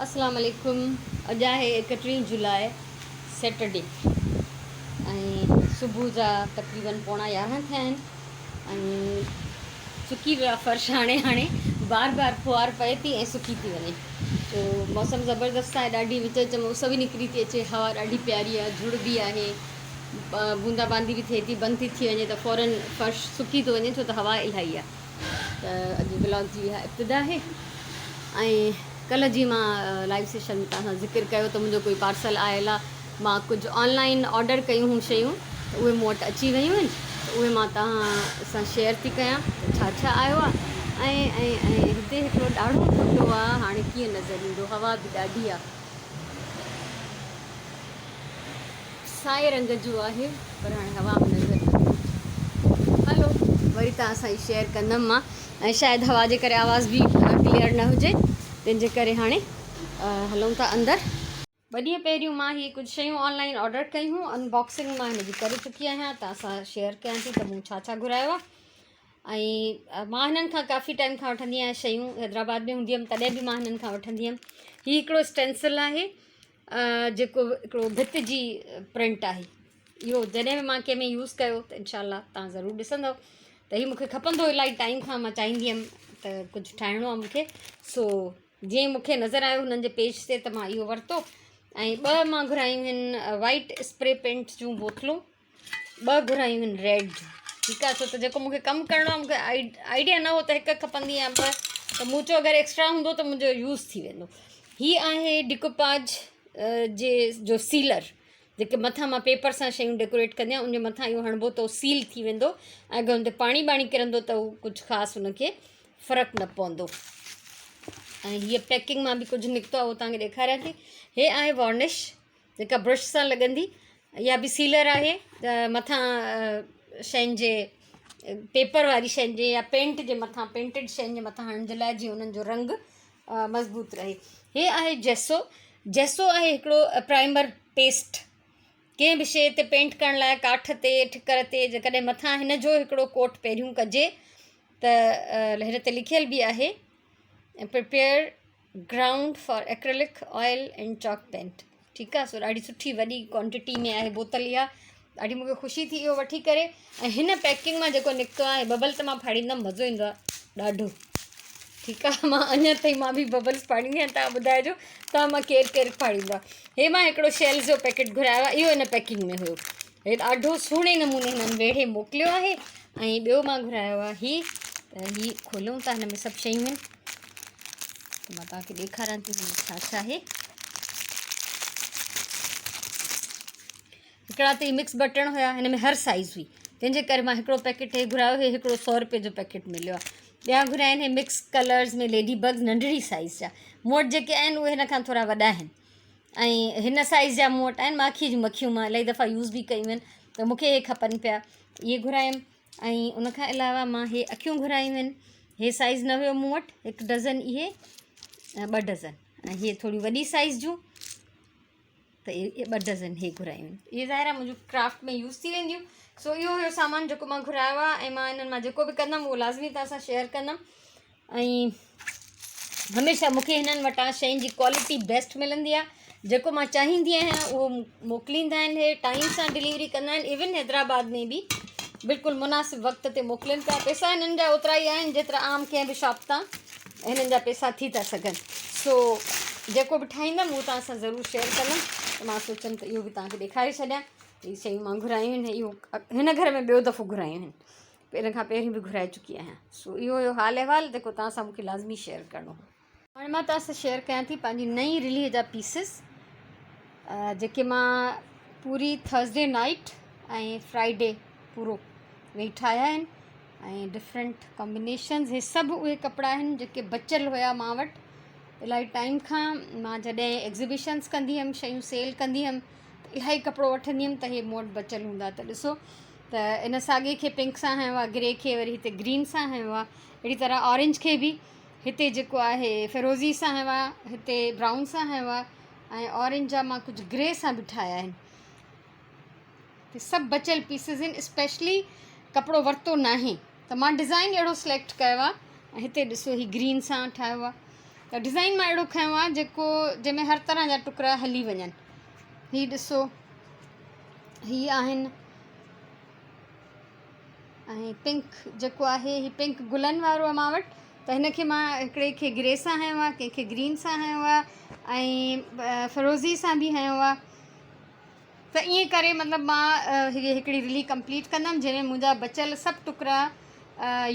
अस्सलाम वालेकुम। अॼु आहे 31 जुलाई सैटरडे ऐं सुबुह जा तक़रीबन 11:15 थिया आहिनि ऐं सुकी विया फर्श। हाणे बार बार फुहार पए थी ऐं सुकी थी वञे। तो मौसम ज़बरदस्त आहे, ॾाढी विच विच में उस बि निकिरी थी अचे, हवा ॾाढी प्यारी आहे, झुड़ बि आहे, बूंदा बांदी बि थिए थी, बंदि थी वञे त फ़ौरन फर्श सुकी थो वञे छो त हवा इलाही आहे। त अॼु ब्लॉग जी इहा इब्तिदा आहे। ऐं कल्ह जी मां लाइव सेशन में तव्हां सां ज़िक्र कयो त मुंहिंजो कोई पार्सल आयल आहे। मां कुझु ऑनलाइन ऑडर कयूं हुयूं शयूं, त उहे मूं वटि अची वियूं आहिनि, त उहे मां तव्हां सां शेयर थी कयां त छा छा आयो आहे। ऐं हिते हिकिड़ो ॾाढो थधो आहे, हाणे कीअं नज़र ईंदो, हवा बि ॾाढी आहे, साए रंग जो आहे पर हाणे हवा में नज़र ईंदो। हलो वरी तव्हां सां ई शेयर कंदमि मां, ऐं शायदि हवा जे करे आवाज़ बि क्लियर न हुजे, तंहिंजे करे हाणे हलूं था अंदरि। ॿ ॾींहं पहिरियों मां हीअ कुझु शयूं ऑनलाइन ऑडर कयूं, अनबॉक्सिंग मां हिनजी करे चुकी आहियां, तव्हां सां शेयर कयां थी त मूं छा छा घुरायो आहे। ऐं मां हिननि खां काफ़ी टाइम खां वठंदी आहियां शयूं, हैदराबाद में हूंदी हुअमि तॾहिं बि मां हिननि खां वठंदी हुअमि। हीअ हिकिड़ो स्टेंसिल आहे जेको हिकिड़ो भित जी प्रिंट आहे। इहो जॾहिं बि मां कंहिंमें यूज़ कयो त इनशाला तव्हां ज़रूरु ॾिसंदव त हीअ मूंखे खपंदो इलाही टाइम खां, मां चाहींदी हुअमि त कुझु ठाहिणो आहे मूंखे। सो जीअं मूंखे नज़र आयो हुननि जे पेज ते त मां इहो वरितो। ऐं 2 मां घुरायूं आहिनि वाइट स्प्रे पेंट जूं बोतलूं, 2 घुरायूं आहिनि रेड जूं। ठीकु आहे, छो त जेको मूंखे कमु करिणो आहे, मूंखे आइडिया न हो त 1 खपंदी या 2, त मूं चयो अगरि एक्स्ट्रा हूंदो त मुंहिंजो यूज़ थी वेंदो। हीअ आहे डिकोपाज जो सीलर, जेके मथां मां पेपर सां शयूं डेकोरेट कंदी आहियां, उनजे मथां इहो हणिबो त उहो सील थी वेंदो, ऐं अगरि हुन ते पाणी बाणी किरंदो त उहो कुझु ख़ासि हुनखे फ़र्क़ु न पवंदो। ऐं हीअ पैकिंग मां बि कुझु निकितो आहे, उहो तव्हांखे ॾेखारियां थी। हे आहे वॉर्निश जेका ब्रश सां लॻंदी, इहा बि सीलर आहे, त मथां शयुनि जे पेपर वारी शयुनि जे या पेंट जे मथां, पेंटेड शयुनि जे मथां हणण जे लाइ, जीअं उन्हनि जो रंग मज़बूत रहे। हे आहे जेसो आहे हिकिड़ो प्राइमर पेस्ट, कंहिं बि शइ ते पेंट करण लाइ, काठ ते, ठिकर ते, जेकॾहिं मथां हिन जो हिकिड़ो कोट पहिरियों कजे त हिन ते लिखियल बि आहे prepare ground for acrylic oil and chalk paint. ठीकु आहे, सो ॾाढी सुठी वॾी क्वांटिटी में आहे बोतल इहा, ॾाढी मूंखे ख़ुशी थी इहो वठी करे। ऐं हिन पैकिंग मां जेको निकितो आहे, बबल त मां फाड़ींदमि, मज़ो ईंदो आहे ॾाढो। ठीकु आहे, मां अञा ताईं मां बि बबल्स फाड़ींदी आहियां, तव्हां ॿुधाइजो तव्हां मां केरु फाड़ींदो आहे। हे मां हिकिड़ो शेल जो पैकेट घुरायो आहे, इहो हिन पैकिंग में हुयो। हे ॾाढो सुहिणे नमूने हिननि वेढ़े मोकिलियो आहे। ऐं ॿियो मां घुरायो आहे हीअ खोलियूं था, हिन में सभु शयूं आहिनि, त मां तव्हांखे ॾेखारियां थी हिन में छा छा आहे। हिकिड़ा त मिक्स बटण हुया, हिन में हर साइज़ हुई, तंहिंजे करे मां हिकिड़ो पैकेट हे घुरायो। हे हिकिड़ो 100 रुपए जो पैकेट मिलियो आहे। ॿिया घुराया आहिनि हे मिक्स कलर्स में लेडी बग्स, नंढड़ी साइज़ जा। मूं वटि जेके आहिनि उहे हिन खां थोरा वॾा आहिनि, ऐं हिन साइज़ जा मूं वटि आहिनि। माखी जूं मखियूं मां इलाही दफ़ा यूज़ बि कयूं आहिनि, त मूंखे हे खपनि पिया, इहे घुरायमि। ऐं उनखां अलावा मां हे अखियूं घुरायूं आहिनि, हे साइज़ न हुयो मूं वटि, 1 डज़न इहे, 2 डज़न, ऐं इहे थोरी वॾी साइज़ जूं, त इहे 2 डज़न हे घुरायूं आहिनि। इहे ज़ाहिर आहे मुंहिंजो क्राफ्ट में यूज़ थी वेंदियूं। सो इहो हुयो सामान जेको मां घुरायो आहे, ऐं मां हिननि मां जेको बि कंदमि उहो लाज़मी तव्हां सां शेयर कंदमि। ऐं हमेशह मूंखे हिननि वटां शयुनि जी क्वालिटी बेस्ट मिलंदी आहे, जेको मां चाहींदी आहियां उहो मोकिलींदा आहिनि। हे टाइम सां डिलीवरी कंदा आहिनि, इवन हैदराबाद में बि बिल्कुलु मुनासिबु वक़्त ते मोकिलिनि पिया। पैसा हिननि जा ओतिरा ई आहिनि जेतिरा आम कंहिं बि शॉप तां हिननि जा पैसा थी था सघनि। सो जेको बि ठाहींदमि उहो तव्हां सां ज़रूरु शेयर कंदमि, त मां सोचियमि त इहो बि तव्हांखे ॾेखारे छॾियां। हीअ शयूं मां घुरायूं आहिनि, इहो हिन घर में ॿियो दफ़ो घुरायूं आहिनि, इन खां पहिरीं बि घुराए चुकी आहियां। सो इहो हुयो हाल अहिवाल जेको तव्हां सां मूंखे लाज़मी शेयर करिणो हो। हाणे मां तव्हां सां शेयर कयां थी पंहिंजी नई रिलीज़ जा पीसिस, जेके मां पूरी थर्सडे नाइट ऐं फ्राइडे पूरो वेही ठाहिया आहिनि, ऐं डिफरेंट कॉम्बिनेशन्स। हे सभु उहे कपिड़ा आहिनि जेके बचियलु हुया मां वटि इलाही टाइम खां। मां जॾहिं एग्ज़िबिशन्स कंदी हुअमि, शयूं सेल कंदी हुअमि, त इलाही कपिड़ो वठंदी हुअमि, त हे मूं वटि बचियलु हूंदा। त ॾिसो, त इन साॻे खे पिंक सां हयो आहे, ग्रे खे वरी हिते ग्रीन सां हयो आहे, अहिड़ी तरह ऑरेंज खे बि हिते जेको आहे फिरोज़ी सां हयो आहे, हिते ब्राउन सां हयो आहे, ऐं ऑरेंज जा मां कुझु ग्रे सां बि ठाहिया आहिनि। त सभु बचियलु पीसिस आहिनि, स्पेशली कपिड़ो वरितो न आहे, त मां डिज़ाइन अहिड़ो सिलेक्ट कयो आहे। ऐं हिते ॾिसो, हीअ ग्रीन सां ठाहियो आहे, त डिज़ाइन मां अहिड़ो खयों आहे जेको जंहिंमें हर तरह जा टुकड़ा हली वञनि। हीअ ॾिसो, हीअ आहिनि, ऐं पिंक जेको आहे हीअ पिंक गुलनि वारो आहे मां वटि, त हिन खे मां हिकिड़े खे ग्रे सां हयो आहे, कंहिंखे ग्रीन सां हयो आहे, ऐं फिरोज़ी सां बि हयो आहे। त ईअं करे मतिलबु मां हीअ हिकिड़ी रिली कंप्लीट कंदमि जंहिंमें मुंहिंजा बचियल सभु टुकड़ा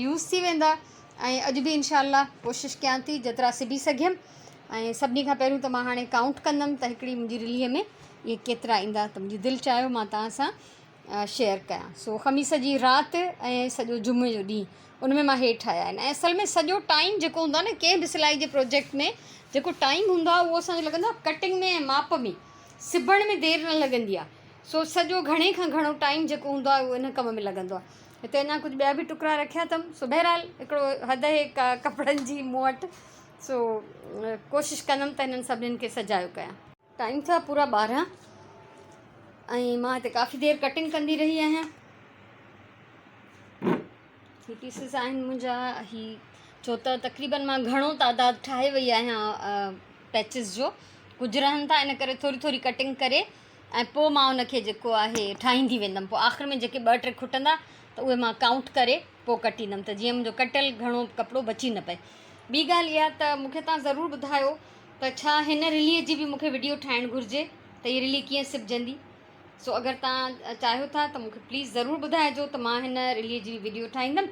यूज़ थी वेंदा। ऐं अॼु बि इनशाअल्लाह कोशिशि कयां थी जेतिरा सिबी सघियमि। ऐं सभिनी खां पहिरियों त मां हाणे काउंट कंदमि त हिकिड़ी मुंहिंजी रिलीअ में इहे केतिरा ईंदा, त मुंहिंजी दिलि चाहियो मां तव्हां सां शेयर कयां। सो ख़मीस जी राति ऐं सॼो जुमे जो ॾींहुं उन में मां हेठि ठाहिया आहिनि। ऐं असल में सॼो टाइम जेको हूंदो आहे न कंहिं बि सिलाई जे प्रोजेक्ट में, जेको टाइम हूंदो आहे उहो असांजो लॻंदो आहे कटिंग में ऐं माप में, सिबण में देरि न लॻंदी आहे। सो सॼो घणे खां घणो टाइम जेको हूंदो आहे उहो इन कम में लॻंदो आहे। हिते अञा कुझु ॿिया बि टुकड़ा रखिया अथमि। सो बहरहाल हिकिड़ो हद आहे कपिड़नि जी मूं वटि। सो कोशिशि कंदमि त हिननि सभिनीनि खे सजायो कयां। टाइम थिया पूरा 12 ऐं मां हिते काफ़ी देरि कटिंग कंदी रही आहियां। ही पीसिस आहिनि मुंहिंजा, ही छो त तक़रीबन मां घणो तादादु ठाहे वई आहियां पैचिस जो, कुझु रहनि था इन करे थोरी थोरी कटिंग करे ऐं पोइ मां उनखे जेको आहे ठाहींदी वेंदमि। पोइ आख़िर में जेके 2-3 खुटंदा त उहे मां काउंट करे पोइ कटींदमि, त जीअं मुंहिंजो कटियल घणो कपिड़ो बची न पए। ॿी ॻाल्हि इहा त मूंखे तव्हां ज़रूरु ॿुधायो त छा हिन रिलीअ जी बि मूंखे वीडियो ठाहिणु घुरिजे, त हीअ रिली कीअं सिबजंदी। सो अगरि तव्हां चाहियो था त मूंखे प्लीज़ ज़रूरु ॿुधाइजो त मां हिन रिलीअ जी वीडियो ठाहींदमि।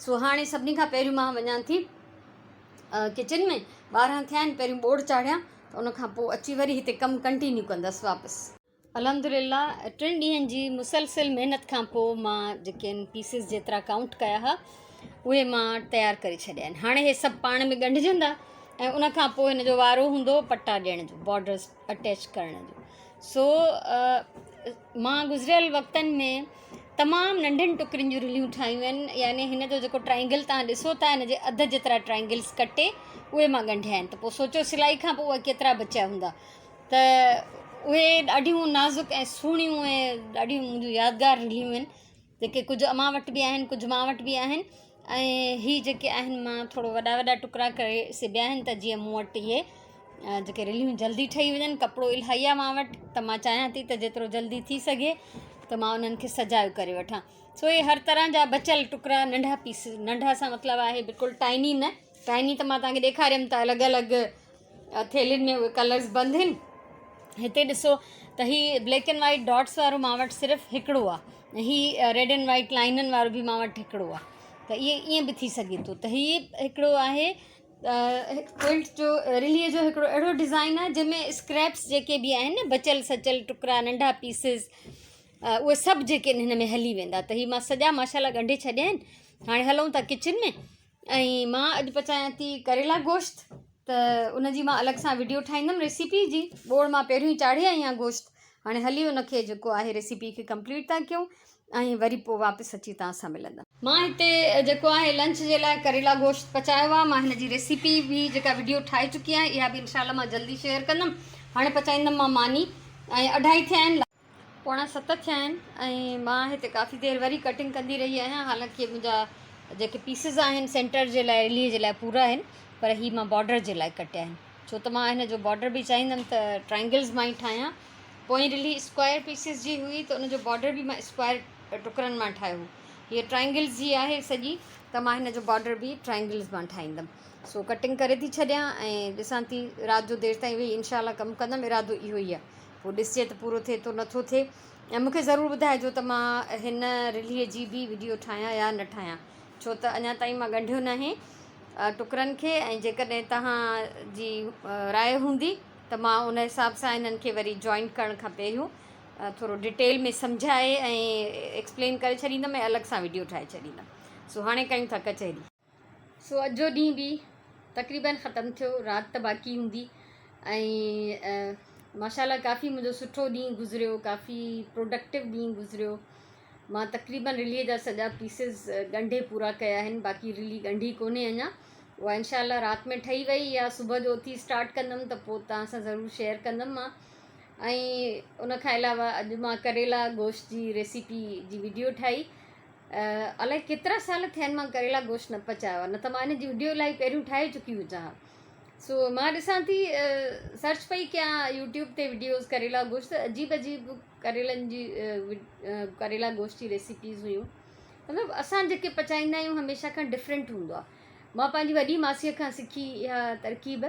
सो हाणे सभिनी खां पहिरियों मां वञां थी किचन में, 12 थिया आहिनि, पहिरियों ॿोड़ चाढ़ियां, त उनखां पोइ अची वरी हिते कमु कंटिन्यू कंदसि वापसि। अल्हम्दुलिल्लाह 3 ॾींहंनि जी मुसलसिल महिनत खां पोइ मां जेके आहिनि पीसिस जेतिरा काउंट कया हुआ उहे मां तयारु करे छॾिया आहिनि। हाणे हे सभु पाण में ॻंढिजंदा ऐं उनखां पोइ हिन जो वारो हूंदो पटा ॾियण जो, बॉर्डर्स अटैच करण जो। सो मां गुज़िरियल वक़्तनि में तमामु नंढनि टुकड़नि जूं रिलियूं ठाहियूं आहिनि। यानी हिन जो जेको ट्राइंगल तव्हां ॾिसो था, हिन जे अधु जेतिरा ट्राइंगल्स कटे उहे मां ॻंढिया आहिनि। त पोइ सोचो सिलाई खां पोइ उहे केतिरा बचिया हूंदा। त उहे ॾाढियूं नाज़ुक ऐं सुहिणियूं ऐं ॾाढियूं मुंहिंजूं यादगार रिलियूं आहिनि, जेके कुझु अम्मा वटि बि आहिनि, कुझु मां वटि बि आहिनि। ऐं हीअ जेके आहिनि मां थोरो वॾा वॾा टुकड़ा करे सिबिया आहिनि, त जीअं मूं वटि इहे जेके रिलियूं जल्दी ठही वञनि। कपिड़ो इलाही आहे मां वटि, त मां चाहियां थी त जेतिरो जल्दी थी सघे त मां उन्हनि खे सजायो करे वठां। सो इहे हर तरह जा बचियल टुकड़ा, नंढा पीस, नंढा सां मतिलबु आहे बिल्कुलु टाइनी न, टाइनी त मां तव्हांखे ॾेखारियमि त अलॻि अलॻि थेलियुनि में उहे कलर्स बंदि आहिनि। हिते ॾिसो त हीअ ब्लैक एंड वाइट डॉट्स वारो मां वटि सिर्फ़ु हिकिड़ो आहे, हीअ रेड एंड वाइट लाइननि वारो बि मां वटि हिकिड़ो आहे। त ईअं बि थी सघे थो। त हीअ हिकिड़ो आहे क्विल्ट जो, रिलीअ जो हिकिड़ो अहिड़ो डिज़ाइन आहे जंहिंमें स्क्रैप्स जेके बि आहिनि न, बचियल सचियल टुकड़ा, नंढा पीसिस, उहे सभु जेके हिन में हली वेंदा। त हीअ मां सॼा माशाल्लाह ॻंढे छॾिया आहिनि। हाणे हलूं था किचन में। ऐं मां अॼु पचायां थी करेला गोश्त, त उनजी मां अलॻि सां वीडियो ठाहींदमि रेसिपी जी। ॿोड़ मां पहिरियों ई चाढ़े आई आहियां गोश्त, हाणे हली उनखे जेको आहे रेसिपी खे कंप्लीट था कयूं ऐं वरी पोइ वापसि अची तव्हां सां मिलंदमि। मां हिते जेको आहे लंच जे लाइ करेला गोश्त पचायो आहे। मां हिन जी रेसिपी बि जेका वीडियो ठाहे चुकी आहियां, इहा बि इनशाला मां जल्दी शेयर कंदमि। हाणे पचाईंदमि मां मानी, ऐं 2:30 थिया आहिनि, 6:45 थिया आहिनि। ऐं मां हिते काफ़ी देरि वरी कटिंग कंदी रही आहियां। हालांकि मुंहिंजा जेके पीसिस आहिनि सेंटर जे लाइ, रिलीअ जे लाइ पूरा आहिनि, पर हीअ मां बॉर्डर जे लाइ कटिया आहिनि, छो त मां हिन जो बॉर्डर बि चाहींदमि त ट्राइंगल्स मां ई ठाहियां। पोइ रिली स्क्वायर पीसिस जी हुई, त उनजो बॉर्डर बि मां स्क्वायर टुकड़नि मां ठाहियो। हीअ ट्राइंगल्स जी आहे सॼी, त मां हिन जो बॉर्डर बि ट्राइंगल्स मां ठाहींदमि। सो कटिंग करे थी छॾियां ऐं ॾिसां थी राति जो देरि ताईं वेही इनशाला कमु कंदमि। इरादो इहो ई आहे, पोइ ॾिसजे त पूरो थिए थो नथो थिए। ऐं मूंखे ज़रूरु ॿुधाइजो त मां हिन रिलीअ जी बि वीडियो ठाहियां या न ठाहियां, छो त अञा ताईं मां ॻंढियो न आहे टुकड़नि खे। ऐं जेकॾहिं तव्हांजी राय हूंदी त मां उन हिसाब सां हिननि खे वरी जॉइन करण खां पहिरियों थोरो डिटेल में सम्झाए ऐं एक्सप्लेन करे छॾींदमि ऐं अलॻि सां वीडियो ठाहे छॾींदमि। सो हाणे कयूं था कचहरी। सो अॼु जो ॾींहुं बि तक़रीबन ख़तमु थियो, राति त बाक़ी हूंदी। ऐं माशाल्लाह काफ़ी मुंहिंजो सुठो ॾींहुं गुज़रियो, काफ़ी प्रोडक्टिव ॾींहुं गुज़रियो। मां तक़रीबन रिलीअ जा सॼा पीसिस ॻंढे पूरा कया आहिनि, बाक़ी रिली ॻंढी कोन्हे अञा। उहा इनशाला राति में ठही वई या सुबुह जो उथी स्टार्ट कंदमि त पोइ तव्हां सां ज़रूरु शेयर कंदमि मां। ऐं उनखां अलावा अॼु मां करेला गोश्त जी रेसिपी जी वीडियो ठाही। अलाए केतिरा साल थिया आहिनि मां करेला गोश्त न पचायो आहे, न त मां हिन जी वीडियो इलाही पहिरियों ठाहे चुकी हुजां। सो मां ॾिसां थी सर्च पई कयां यूट्यूब ते वीडियोस करेला गोश्त, अजीब अजीब करेलनि जी करेला गोश्त जी रेसिपीज़ हुयूं। मतिलबु असां जेके पचाईंदा आहियूं हमेशह खां डिफरेंट हूंदो आहे। मां पंहिंजी वॾी मासीअ खां सिखी इहा तरकीब,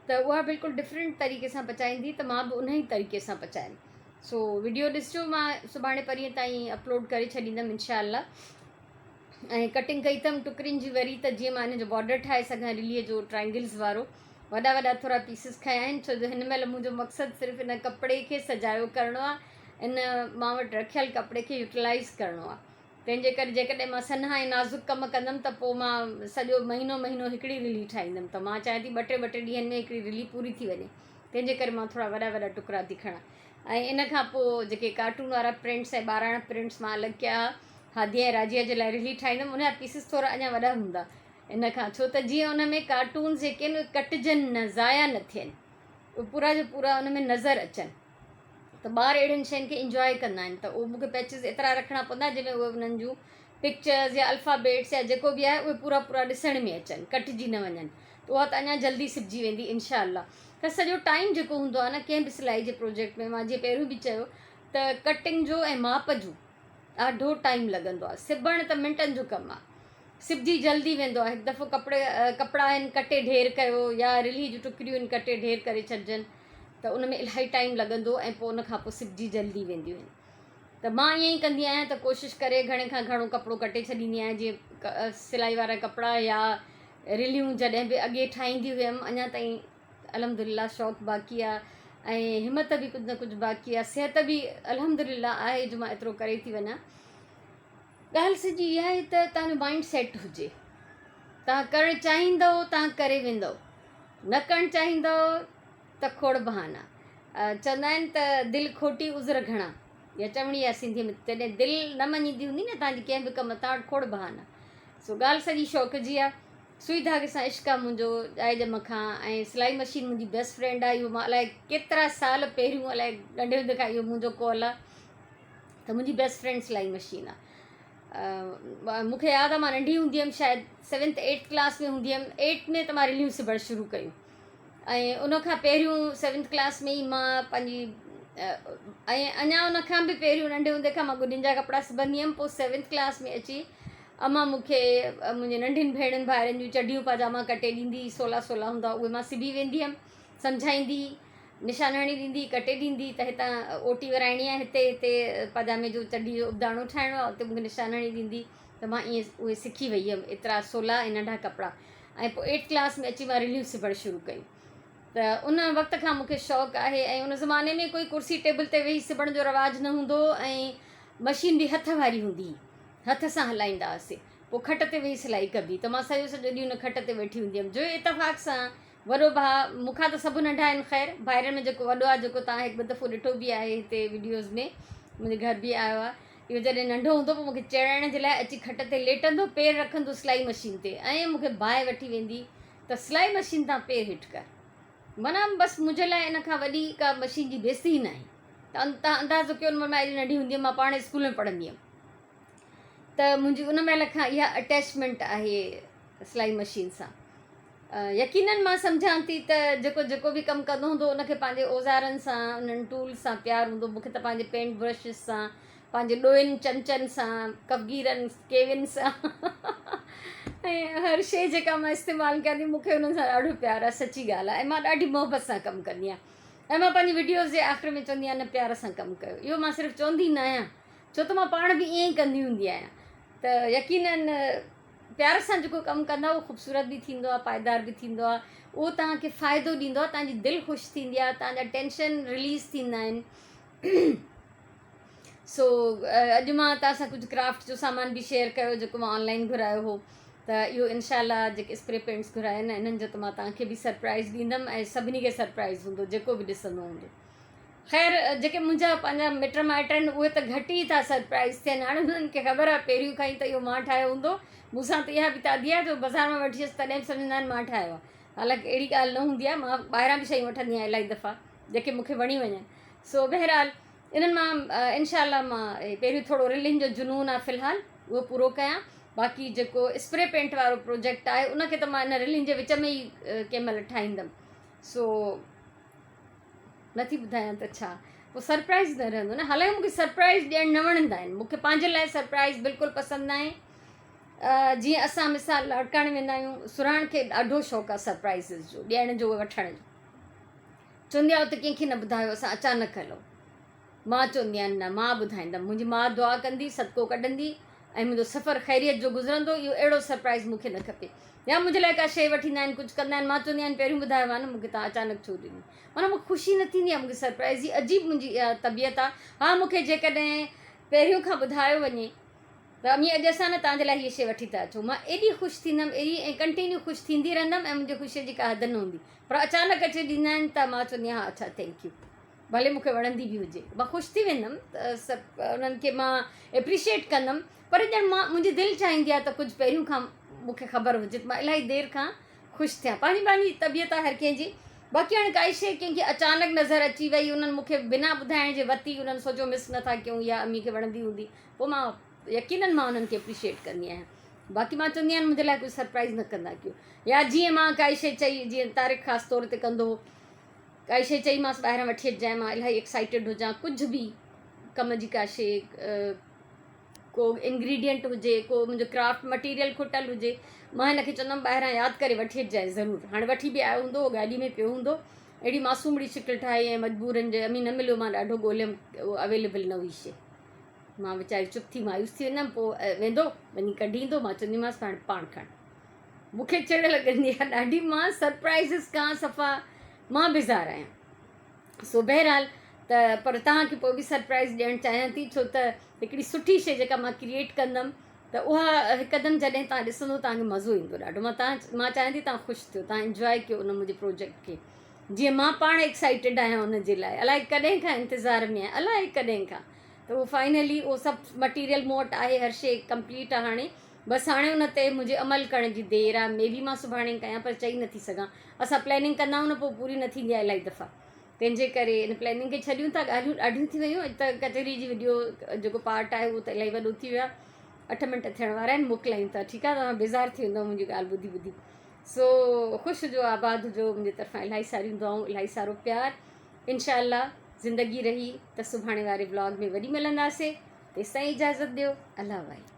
त उहा बिल्कुलु डिफरेंट तरीक़े सां पचाईंदी, त मां बि उन ई तरीक़े सां पचाईंदी। सो वीडियो ॾिसिजो, मां सुभाणे परीहं ताईं अपलोड करे छॾींदमि इनशाअल्लाह। ऐं कटिंग कई अथमि टुकड़ियुनि जी वरी, त जीअं मां हिन जो बॉर्डर ठाहे सघां रिलीअ जो ट्रायंगल्स वारो। वॾा वॾा थोरा पीसिस खयां आहिनि, छो जो हिन महिल मुंहिंजो मक़सदु सिर्फ़ु हिन कपिड़े खे सजायो करिणो आहे, इन मां वटि रखियल कपिड़े खे यूटिलाइज़ करिणो आहे। तंहिंजे करे जेकॾहिं मां सन्हा ऐं नाज़ुक कमु कंदमि त पोइ मां सॼो महीनो हिकिड़ी रिली ठाहींदमि, त मां चाहियां थी ॿ टे ॾींहंनि में हिकिड़ी रिली पूरी थी वञे। तंहिंजे करे मां थोरा वॾा वॾा टुकड़ा थी खणा। ऐं इन खां पोइ जेके कार्टून वारा प्रिंट्स ऐं ॿारहं प्रिंट्स मां अलॻि कया, हादी ऐं राजीअ जे लाइ रिली ठाहींदमि। उनजा पीसिस थोरा अञा वॾा हूंदा इन खां, छो त जीअं उन में कार्टून्स जेके आहिनि उहे कटिजनि न, ज़ाया न थियनि, उहे पूरा जो पूरा उन में नज़र अचनि, त ॿार अहिड़ियुनि शयुनि खे इंजॉय कंदा आहिनि। त उहे मूंखे पैचिस एतिरा रखिणा पवंदा जंहिंमें उहे उन्हनि जूं पिक्चर्स या अल्फ़ाबेट्स या जेको बि आहे उहे पूरा पूरा ॾिसण में अचनि, कटिजी न वञनि। त उहा त अञा जल्दी सिबजी वेंदी इनशाअल्लाह। त सॼो टाइम जेको हूंदो आहे न कंहिं बि सिलाई जे प्रोजेक्ट में, मां जीअं पहिरियों बि चयो त कटिंग जो ऐं माप जो ॾाढो टाइम लॻंदो आहे। सिबणु त मिंटनि जो कमु आहे, सिबजी जल्दी वेंदो आहे। हिकु दफ़ो कपिड़ा आहिनि कटे ढेर कयो, या रिली जूं टुकड़ियूं आहिनि कटे ढेर करे छॾिजनि, त उन में इलाही टाइम लॻंदो ऐं पोइ उन खां पोइ सिबजी जल्दी वेंदियूं आहिनि। त मां ईअं ई कंदी आहियां, त कोशिशि करे घणे खां घणो कपिड़ो कटे छॾींदी आहियां। जीअं सिलाई वारा कपिड़ा या रिलियूं जॾहिं बि अॻे ठाहींदी हुअमि, अञा ताईं अल्हम्दुलिल्लाह शौक़ु बाक़ी आहे, ऐं हिमत बि कुझु न कुझु बाक़ी आहे, सिहत बि अल्हम्दुलिल्लाह आहे जो मां एतिरो करे थी वञा। ॻाल्हि सॼी इहा आहे त तव्हांजो माइंड सेट हुजे, तव्हां करणु चाहींदव तव्हां करे वेंदव, न करणु चाहींदव त खोड़ बहाना। चवंदा आहिनि त दिलि खोटी उज़र घणा, या चवणी आहे सिंधीअ में, तॾहिं दिलि न मञींदी हूंदी न तव्हांजी कंहिं बि कमु, तव्हां वटि खोड़ बहाना। सो ॻाल्हि सॼी शौक़ जी आहे। सुई धागे सां इश्क़ आहे मुंहिंजो ॼाए ॼम खां, ऐं सिलाई मशीन मुंहिंजी बेस्ट फ्रेंड आहे। इहो मां अलाए केतिरा साल पहिरियों, अलाए नंढे हूंदे खां इहो मुंहिंजो कॉल आहे, त मुंहिंजी बेस्ट फ्रेंड सिलाई मशीन आहे। मूंखे यादि आहे मां नंढी हूंदी हुअमि, शायदि 7th 8th क्लास में हूंदी हुअमि। 8th में त मां रिलियूं सिबणु शुरू कयूं, ऐं उनखां पहिरियों 7th क्लास में ई मां पंहिंजी ऐं अञा उनखां बि पहिरियों नंढे हूंदे खां मां गुॾियुनि जा कपिड़ा सिबंदी हुअमि। पोइ 7th क्लास में अची अम्मा मूंखे मुंहिंजे नंढियुनि भेणुनि भाइरनि जूं चडियूं पाजामा कटे ॾींदी, 16 हूंदा उहे मां सिबी वेंदी हुअमि, सम्झाईंदी, निशानाणी ॾींदी, कटे ॾींदी, त हितां ओटी वराइणी आहे, हिते हिते पाजामे जो चडी जो उबदाणो ठाहिणो आहे, उते मूंखे निशानाणी ॾींदी, त मां ईअं उहे सिखी वई हुअमि एतिरा 16 ऐं नंढा कपिड़ा। ऐं पोइ 8th क्लास में अची मां रिलियूं सिबणु शुरू कयूं। त उन वक़्त खां मूंखे शौक़ु आहे। ऐं उन ज़माने में कोई कुर्सी टेबल ते वेही सिबण जो रवाजु न हूंदो, ऐं मशीन बि हथ वारी हूंदी हुई, हथ सां हलाईंदा हुआसीं। पोइ खट ते वेही सिलाई कबी, त मां सॼो ॾींहुं उन खट ते वेठी हूंदी हुअमि। जो इतफ़ाक़ सां वॾो भाउ, मूंखां त सभु नंढा आहिनि, ख़ैर भाइरनि में जेको वॾो आहे, जेको तव्हां हिकु ॿ दफ़ो ॾिठो बि आहे हिते वीडियोज़ में, मुंहिंजे घर बि आयो आहे, इहो जॾहिं नंढो हूंदो पोइ मूंखे चढ़ाइण जे लाइ अची खट ते लेटंदो, पेर रखंदो सिलाई मशीन ते, ऐं मूंखे बाहि वठी वेंदी त सिलाई मशीन तां पेर हेठि कर। माना बसि मुंहिंजे लाइ इन खां वॾी का मशीन जी बेइज़ती ई न आहे। त तव्हां अंदाज़ो कयो, मां एॾी नंढी हूंदी हुअमि, मां पाण स्कूल में पढ़ंदी हुअमि, त मुंहिंजी उन महिल खां इहा अटैचमेंट आहे सिलाई मशीन सां। यकीननि मां सम्झां थी त जेको जेको बि कमु कंदो हूंदो उनखे पंहिंजे औज़ारनि सां, उन्हनि टूल्स सां प्यारु हूंदो। मूंखे त पंहिंजे पेंट ब्रशिस सां, पंहिंजे ॾोहिनि चमचनि सां, कपगीरनि केविन सां ऐं हर शइ जेका मां इस्तेमालु कयां थी, मूंखे उन्हनि सां ॾाढो प्यारु आहे, सची ॻाल्हि आहे। ऐं मां ॾाढी मोहबत सां कमु कंदी आहियां, ऐं मां पंहिंजी वीडियोज़ जे आख़िर में चवंदी आहियां न प्यार सां कमु कयो। इहो मां सिर्फ़ु चवंदी न आहियां, छो त मां पाण बि ईअं ई कंदी हूंदी आहियां। त यकीननि प्यार सां जेको कमु कंदा उहो ख़ूबसूरत बि थींदो आहे, पाइदार बि थींदो आहे, उहो तव्हांखे फ़ाइदो ॾींदो आहे, तव्हांजी दिलि ख़ुशि थींदी आहे, तव्हांजा टेंशन रिलीज़ थींदा आहिनि। सो अॼु मां तव्हां सां कुझु क्राफ्ट जो सामान बि शेयर कयो जेको मां ऑनलाइन घुरायो हो। त इहो इनशाला जेके स्प्रे पेंट्स घुराया आहिनि इन्हनि जो त मां तव्हांखे बि सरप्राइज़ ॾींदमि, ऐं सभिनी खे सरप्राइज़ हूंदो जेको बि ॾिसंदो हूंदो। ख़ैर जेके मुंहिंजा पंहिंजा मिट माइट आहिनि उहे त घटि ई था सरप्राइज़ थियनि। हाणे उन्हनि खे ख़बर आहे पहिरियों खां ई त इहो मां ठाहियो हूंदो। मूंसां त इहा बि तादी आहे जो बाज़ारि मां वठी अचु तॾहिं बि सम्झंदा आहिनि मां ठाहियो आहे। हालांकि अहिड़ी ॻाल्हि न हूंदी आहे, मां ॿाहिरां बि शयूं वठंदी आहियां इलाही दफ़ा जेके मूंखे वणी वञनि। सो बहरहाल इन्हनि मां इनशाला मां पहिरियों थोरो रिलियुनि जो जुनून आहे फ़िलहालु उहो पूरो कयां, बाक़ी जेको स्प्रे पेंट वारो प्रोजेक्ट आहे उनखे त मां इन रिलियुनि जे विच में ई कंहिं महिल ठाहींदमि। सो नथी ॿुधायां त छा, पोइ सरप्राइज़ न रहंदो न। हालांकि मूंखे सरप्राइज़ ॾियणु न वणंदा आहिनि, मूंखे पंहिंजे लाइ सरप्राइज़ बिल्कुलु पसंदि न आहे। जीअं असां मिसाल लाड़काणे वेंदा आहियूं, सुराण खे ॾाढो शौक़ु आहे सरप्राइज़िस जो, ॾियण जो, वठण जो। चवंदी आहे उते कंहिंखे न ॿुधायो, असां अचानक हलो। मां चवंदी आहियां न, मां ॿुधाईंदमि। मुंहिंजी माउ दुआ कंदी, सदको कढंदी ऐं मुंहिंजो सफ़रु ख़ैरियत जो गुज़रंदो। इहो अहिड़ो सरप्राइज़ मूंखे न खपे। या मुंहिंजे लाइ का शइ वठी ईंदा आहिनि, कुझु कंदा आहिनि, मां चवंदी आहियां पहिरियों ॿुधायो आहे न, मूंखे तव्हां अचानक छो ॾिनी। माना मूंखे ख़ुशी न थींदी आहे, मूंखे सरप्राइज़ जी अजीब मुंहिंजी तबियत आहे। हा, मूंखे जेकॾहिं पहिरियों खां ॿुधायो वञे त अमी अॼु असां न तव्हांजे लाइ हीअ शइ वठी था अचूं, मां एॾी ख़ुशि थींदमि, एॾी ऐं कंटिन्यू ख़ुशि थींदी रहंदमि ऐं मुंहिंजी ख़ुशीअ जी का हद न हूंदी। पर अचानक अची ॾींदा आहिनि त मां चवंदी आहियां हा अच्छा थैंक यू, भले मूंखे वणंदी बि हुजे, मां ख़ुशि थी वेंदमि त सभु उन्हनि खे मां एप्रिशिएट कंदमि। पर ॼण मां मुंहिंजी दिलि चाहींदी आहे त कुझु पहिरियों खां मूंखे ख़बर हुजे त मां इलाही देरि खां ख़ुशि थियां। पंहिंजी पंहिंजी तबियत आहे हर कंहिंजी। बाक़ी हाणे काई शइ कंहिंखे अचानक नज़र अची वई, उन्हनि मूंखे बिना ॿुधाइण जे वरिती, उन्हनि सोचियो मिस नथा कयूं या अम्मी खे वणंदी हूंदी, पोइ मां यकीननि मां उन्हनि खे एप्रिशिएट कंदी आहियां। बाक़ी मां चवंदी आहियां मुंहिंजे लाइ कुझु सरप्राइज़ न कंदा कयो। या जीअं मां काई शइ चई, जीअं तारीख़ ख़ासि तौर ते कंदो, काई शइ चईमांसि ॿाहिरां वठी अचिजांइ, मां इलाही एक्साइटेड हुजां, कुझु बि कम जी का शइ, को इंग्रीडियंट हुजे, को मुंहिंजो क्राफ्ट मटीरियल खुटल हुजे, मां हिनखे चवंदमि ॿाहिरां यादि करे वठी अचिजांइ ज़रूरु। हाणे वठी बि आयो हूंदो, गाॾी में पियो हूंदो। अहिड़ी मासूमड़ी शिकिल ठाही ऐं मजबूरनि जे अमी न मिलियो, मां ॾाढो ॻोल्हियमि, उहो अवेलेबल न हुई शइ। मां वीचारी चुप थी मायूस थी वेंदमि, पोइ वेंदो वञी कढी ईंदो, मां चवंदीमांसि पाण खण। मूंखे चिड़ लॻंदी आहे ॾाढी, मां सरप्राइज़िस खां सफ़ा मां बेज़ार आहियां। सो बहरहाल त पर तव्हांखे पोइ बि सरप्राइज़ ॾियणु चाहियां थी, छो त हिकिड़ी सुठी शइ जेका मां क्रिएट कंदमि त उहा हिकदमि जॾहिं तव्हां ॾिसंदो तव्हांखे मज़ो ईंदो ॾाढो। मां चाहियां थी तव्हां ख़ुशि थियो, तव्हां इंजॉय कयो उन मुंहिंजे प्रोजेक्ट खे, जीअं मां पाण एक्साइटेड आहियां उन जे लाइ। अलाए कॾहिं खां इंतज़ार में आहियां, अलाए कॾहिं खां। त उहो फाइनली उहो सभु मटीरियल मूं वटि आहे, हर शइ कंप्लीट आहे हाणे। बसि हाणे उन ते मुंहिंजे अमल करण जी देरि आहे। मे बी मां सुभाणे कयां, पर चई नथी सघां। असां प्लैनिंग कंदा आहियूं न, पोइ पूरी न थींदी आहे इलाही दफ़ा। तंहिंजे करे इन प्लैनिंग खे छॾियूं था, ॻाल्हियूं ॾाढियूं थी वियूं। त कचहरी जी वीडियो जेको पार्ट आहे उहो त इलाही वॾो थी वियो आहे, 8 मिंट थियण वारा आहिनि, मोकिलायूं था। ठीकु आहे, तव्हां बेज़ार थी वेंदव मुंहिंजी ॻाल्हि ॿुधी ॿुधी। सो ख़ुशि हुजो, आबाद हुजो, मुंहिंजे तरफ़ां इलाही सारियूं दुआऊं, इलाही सारो प्यारु। इनशाअल्लाह ज़िंदगी रही त सुभाणे वारे ब्लॉग में वरी मिलंदासीं। तेसिताईं इजाज़त ॾियो, अल्लाह वाहे।